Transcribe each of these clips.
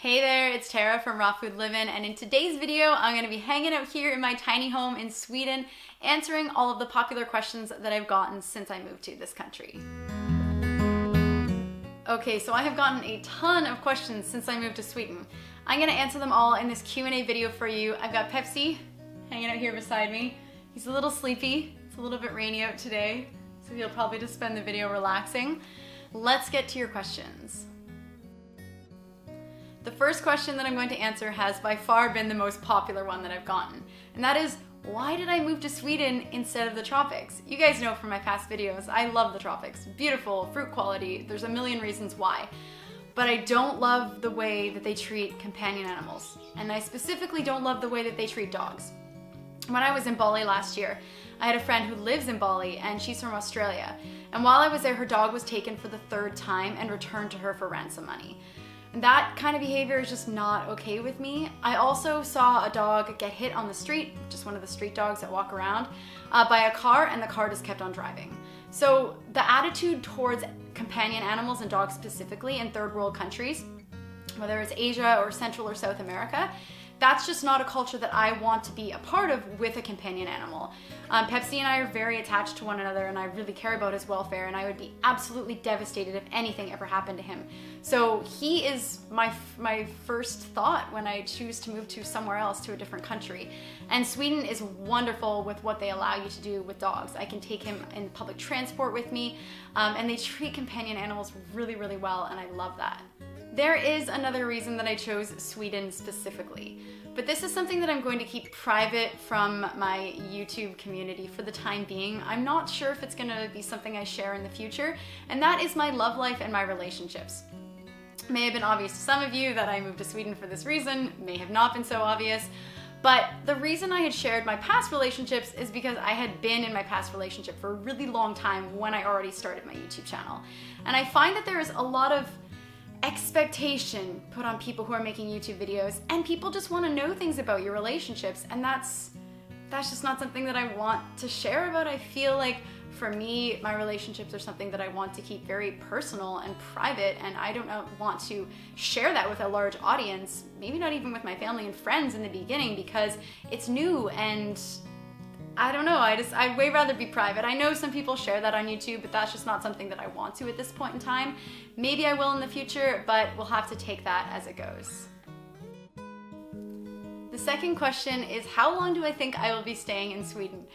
Hey there, it's Tara from Raw Food Livin', and in today's video, I'm gonna be hanging out here in my tiny home in Sweden, answering all of the popular questions that I've gotten since I moved to this country. Okay, so I have gotten a ton of questions since I moved to Sweden. I'm gonna answer them all in this Q&A video for you. I've got Pepsi hanging out here beside me. He's a little sleepy. It's a little bit rainy out today, so he'll probably just spend the video relaxing. Let's get to your questions. The first question that I'm going to answer has by far been the most popular one that I've gotten, and that is, why did I move to Sweden instead of the tropics? You guys know from my past videos, I love the tropics. Beautiful, fruit quality, there's a million reasons why. But I don't love the way that they treat companion animals, and I specifically don't love the way that they treat dogs. When I was in Bali last year, I had a friend who lives in Bali, and she's from Australia. And while I was there, her dog was taken for the third time and returned to her for ransom money. And that kind of behavior is just not okay with me. I also saw a dog get hit on the street, just one of the street dogs that walk around, by a car, and the car just kept on driving. So the attitude towards companion animals and dogs specifically in third world countries, whether it's Asia or Central or South America, that's just not a culture that I want to be a part of with a companion animal. Pepsi and I are very attached to one another, and I really care about his welfare, and I would be absolutely devastated if anything ever happened to him. So he is my first thought when I choose to move to somewhere else, to a different country. And Sweden is wonderful with what they allow you to do with dogs. I can take him in public transport with me, and they treat companion animals really, really well, and I love that. There is another reason that I chose Sweden specifically, but this is something that I'm going to keep private from my YouTube community for the time being. I'm not sure if it's going to be something I share in the future, and that is my love life and my relationships. It may have been obvious to some of you that I moved to Sweden for this reason, may have not been so obvious, but the reason I had shared my past relationships is because I had been in my past relationship for a really long time when I already started my YouTube channel. And I find that there is a lot of expectation put on people who are making YouTube videos, and people just want to know things about your relationships, and that's just not something that I want to share about. I feel like for me, my relationships are something that I want to keep very personal and private, and I don't want to share that with a large audience, maybe not even with my family and friends in the beginning, because it's new and I don't know, I'd way rather be private. I know some people share that on YouTube, but that's just not something that I want to at this point in time. Maybe I will in the future, but we'll have to take that as it goes. The second question is, how long do I think I will be staying in Sweden?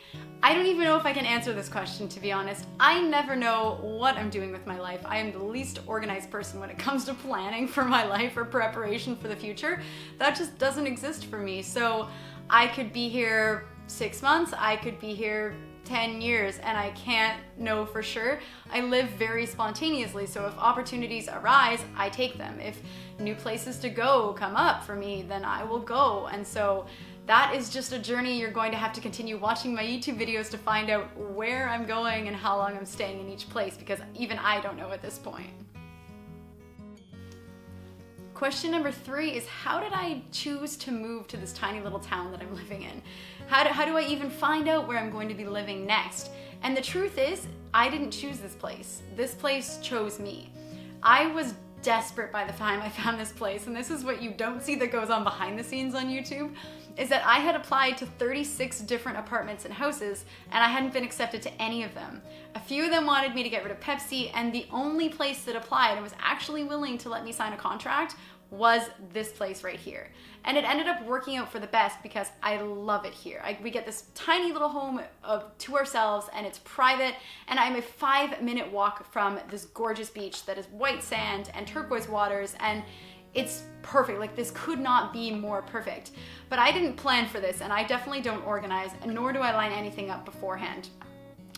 I don't even know if I can answer this question, to be honest. I never know what I'm doing with my life. I am the least organized person when it comes to planning for my life or preparation for the future. That just doesn't exist for me. So I could be here 6 months, I could be here 10 years, and I can't know for sure. I live very spontaneously, so if opportunities arise, I take them. If new places to go come up for me, then I will go. And so that is just a journey. You're going to have to continue watching my YouTube videos to find out where I'm going and how long I'm staying in each place, because even I don't know at this point. Question number 3 is, how did I choose to move to this tiny little town that I'm living in? How do I even find out where I'm going to be living next? And the truth is, I didn't choose this place. This place chose me. I was desperate by the time I found this place, and this is what you don't see that goes on behind the scenes on YouTube, is that I had applied to 36 different apartments and houses, and I hadn't been accepted to any of them. A few of them wanted me to get rid of Pepsi, and the only place that applied and was actually willing to let me sign a contract was this place right here. And it ended up working out for the best because I love it here. We get this tiny little home to ourselves, and it's private, and I'm a 5-minute walk from this gorgeous beach that is white sand and turquoise waters, and it's perfect. Like, this could not be more perfect. But I didn't plan for this, and I definitely don't organize, and nor do I line anything up beforehand.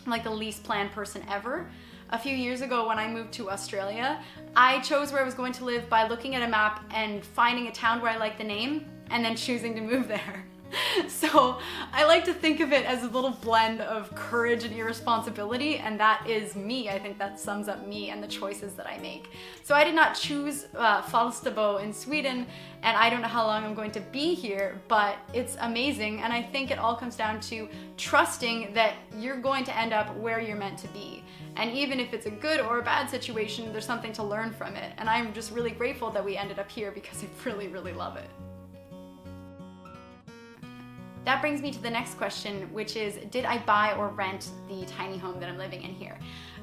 I'm like the least planned person ever. A few years ago when I moved to Australia, I chose where I was going to live by looking at a map and finding a town where I liked the name and then choosing to move there. So I like to think of it as a little blend of courage and irresponsibility, and that is me. I think that sums up me and the choices that I make. So I did not choose Falsterbo in Sweden, and I don't know how long I'm going to be here, but it's amazing, and I think it all comes down to trusting that you're going to end up where you're meant to be. And even if it's a good or a bad situation, there's something to learn from it. And I'm just really grateful that we ended up here because I really, really love it. That brings me to the next question, which is, did I buy or rent the tiny home that I'm living in here?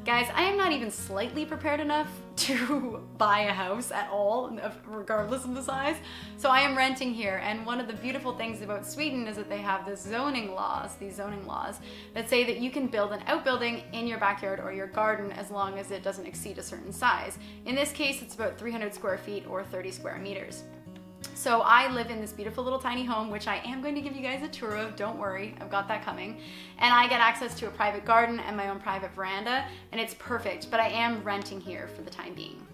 Guys, I am not even slightly prepared enough to buy a house at all, regardless of the size. So I am renting here, and one of the beautiful things about Sweden is that they have these zoning laws that say that you can build an outbuilding in your backyard or your garden as long as it doesn't exceed a certain size. In this case, it's about 300 square feet or 30 square meters. So I live in this beautiful little tiny home, which I am going to give you guys a tour of, don't worry, I've got that coming. And I get access to a private garden and my own private veranda, and it's perfect, but I am renting here for the time being.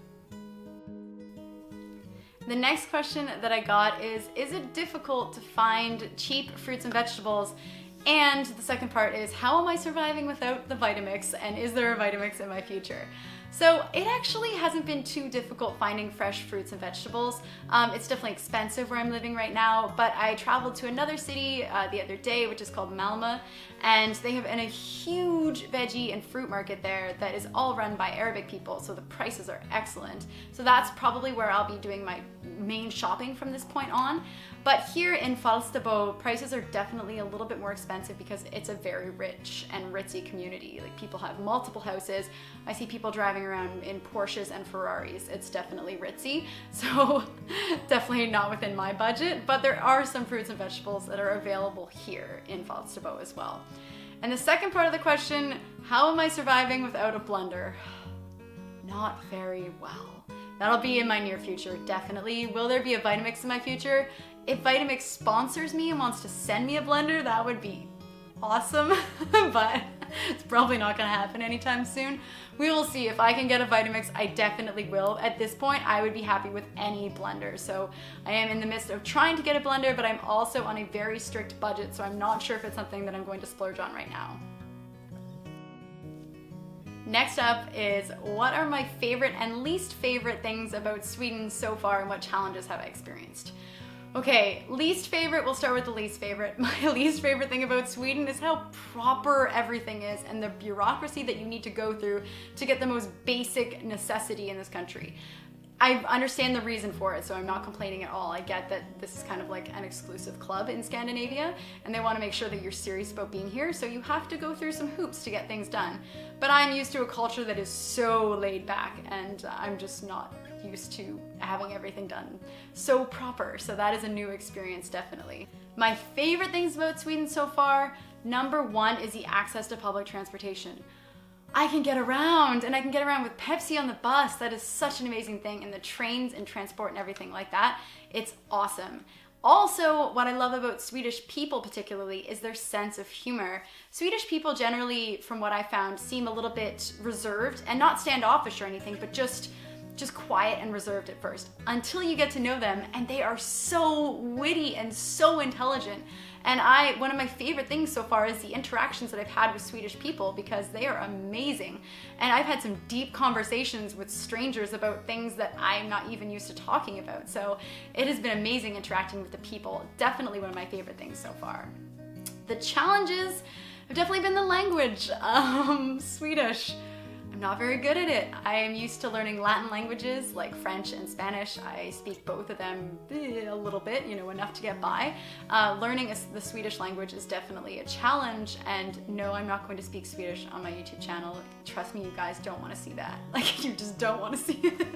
The next question that I got is it difficult to find cheap fruits and vegetables? And the second part is, how am I surviving without the Vitamix, and is there a Vitamix in my future? So it actually hasn't been too difficult finding fresh fruits and vegetables. It's definitely expensive where I'm living right now, but I traveled to another city the other day, which is called Malmö, and they have a huge veggie and fruit market there that is all run by Arabic people, so the prices are excellent. So that's probably where I'll be doing my main shopping from this point on. But here in Falsterbo, prices are definitely a little bit more expensive because it's a very rich and ritzy community. Like, people have multiple houses. I see people driving around in Porsches and Ferraris. It's definitely ritzy, so definitely not within my budget, but there are some fruits and vegetables that are available here in Falsterbo as well. And the second part of the question, how am I surviving without a blender? Not very well. That'll be in my near future, definitely. Will there be a Vitamix in my future? If Vitamix sponsors me and wants to send me a blender, that would be awesome, but it's probably not gonna happen anytime soon. We will see. If I can get a Vitamix, I definitely will. At this point, I would be happy with any blender. So I am in the midst of trying to get a blender, but I'm also on a very strict budget, so I'm not sure if it's something that I'm going to splurge on right now. Next up is, what are my favorite and least favorite things about Sweden so far, and what challenges have I experienced? Okay, least favorite, we'll start with the least favorite. My least favorite thing about Sweden is how proper everything is and the bureaucracy that you need to go through to get the most basic necessity in this country. I understand the reason for it, so I'm not complaining at all. I get that this is kind of like an exclusive club in Scandinavia, and they want to make sure that you're serious about being here, so you have to go through some hoops to get things done. But I'm used to a culture that is so laid back, and I'm just not used to having everything done so proper, so that is a new experience, definitely. My favorite things about Sweden so far, number one is the access to public transportation. I can get around, and I can get around with Pepsi on the bus. That is such an amazing thing, and the trains and transport and everything like that, it's awesome. Also, what I love about Swedish people particularly is their sense of humor. Swedish people generally, from what I found, seem a little bit reserved, and not standoffish or anything, but just quiet and reserved at first, until you get to know them, and they are so witty and so intelligent. And one of my favorite things so far is the interactions that I've had with Swedish people, because they are amazing. And I've had some deep conversations with strangers about things that I'm not even used to talking about. So it has been amazing interacting with the people. Definitely one of my favorite things so far. The challenges have definitely been the language. Swedish. I'm not very good at it. I am used to learning Latin languages like French and Spanish. I speak both of them a little bit, enough to get by. Learning the Swedish language is definitely a challenge, and no, I'm not going to speak Swedish on my YouTube channel. Trust me, you guys don't want to see that. Like, you just don't want to see it.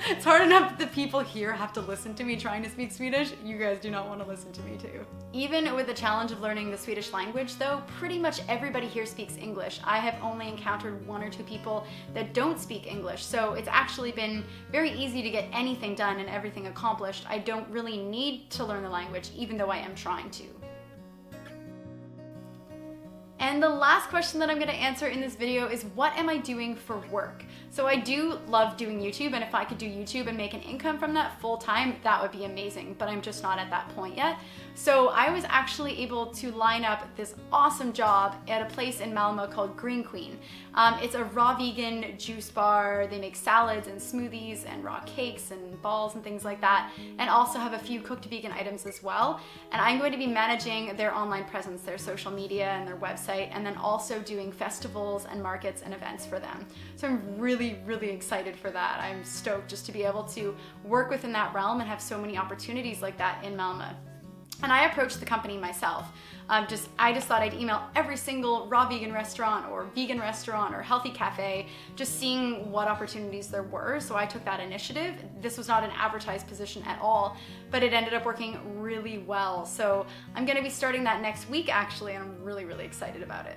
It's hard enough that the people here have to listen to me trying to speak Swedish. You guys do not want to listen to me too. Even with the challenge of learning the Swedish language though, pretty much everybody here speaks English. I have only encountered one or two people that don't speak English, so it's actually been very easy to get anything done and everything accomplished. I don't really need to learn the language, even though I am trying to. And the last question that I'm gonna answer in this video is, what am I doing for work? So I do love doing YouTube, and if I could do YouTube and make an income from that full time, that would be amazing, but I'm just not at that point yet. So I was actually able to line up this awesome job at a place in Malmo called Green Queen. It's a raw vegan juice bar. They make salads and smoothies and raw cakes and balls and things like that, and also have a few cooked vegan items as well. And I'm going to be managing their online presence, their social media and their website, and then also doing festivals and markets and events for them. So I'm really excited for that. I'm stoked just to be able to work within that realm and have so many opportunities like that in Malmo. And I approached the company myself. I just thought I'd email every single raw vegan restaurant or vegan restaurant or healthy cafe, just seeing what opportunities there were. So I took that initiative. This was not an advertised position at all, but it ended up working really well. So I'm gonna be starting that next week actually, and I'm really excited about it.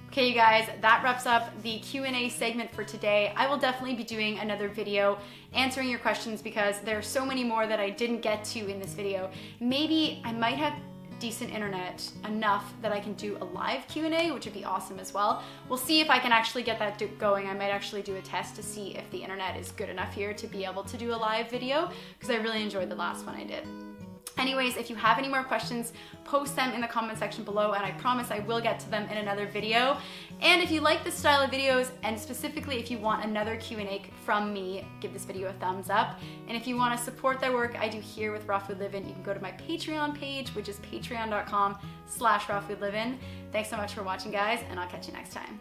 Okay, you guys, that wraps up the Q&A segment for today. I will definitely be doing another video answering your questions because there are so many more that I didn't get to in this video. Maybe I might have decent internet enough that I can do a live Q&A, which would be awesome as well. We'll see if I can actually get that going. I might actually do a test to see if the internet is good enough here to be able to do a live video, because I really enjoyed the last one I did. Anyways, if you have any more questions, post them in the comment section below, and I promise I will get to them in another video. And if you like this style of videos, and specifically if you want another Q&A from me, give this video a thumbs up. And if you want to support the work I do here with Raw Food Livin', you can go to my Patreon page, which is patreon.com/rawfoodlivin'. Thanks so much for watching, guys, and I'll catch you next time.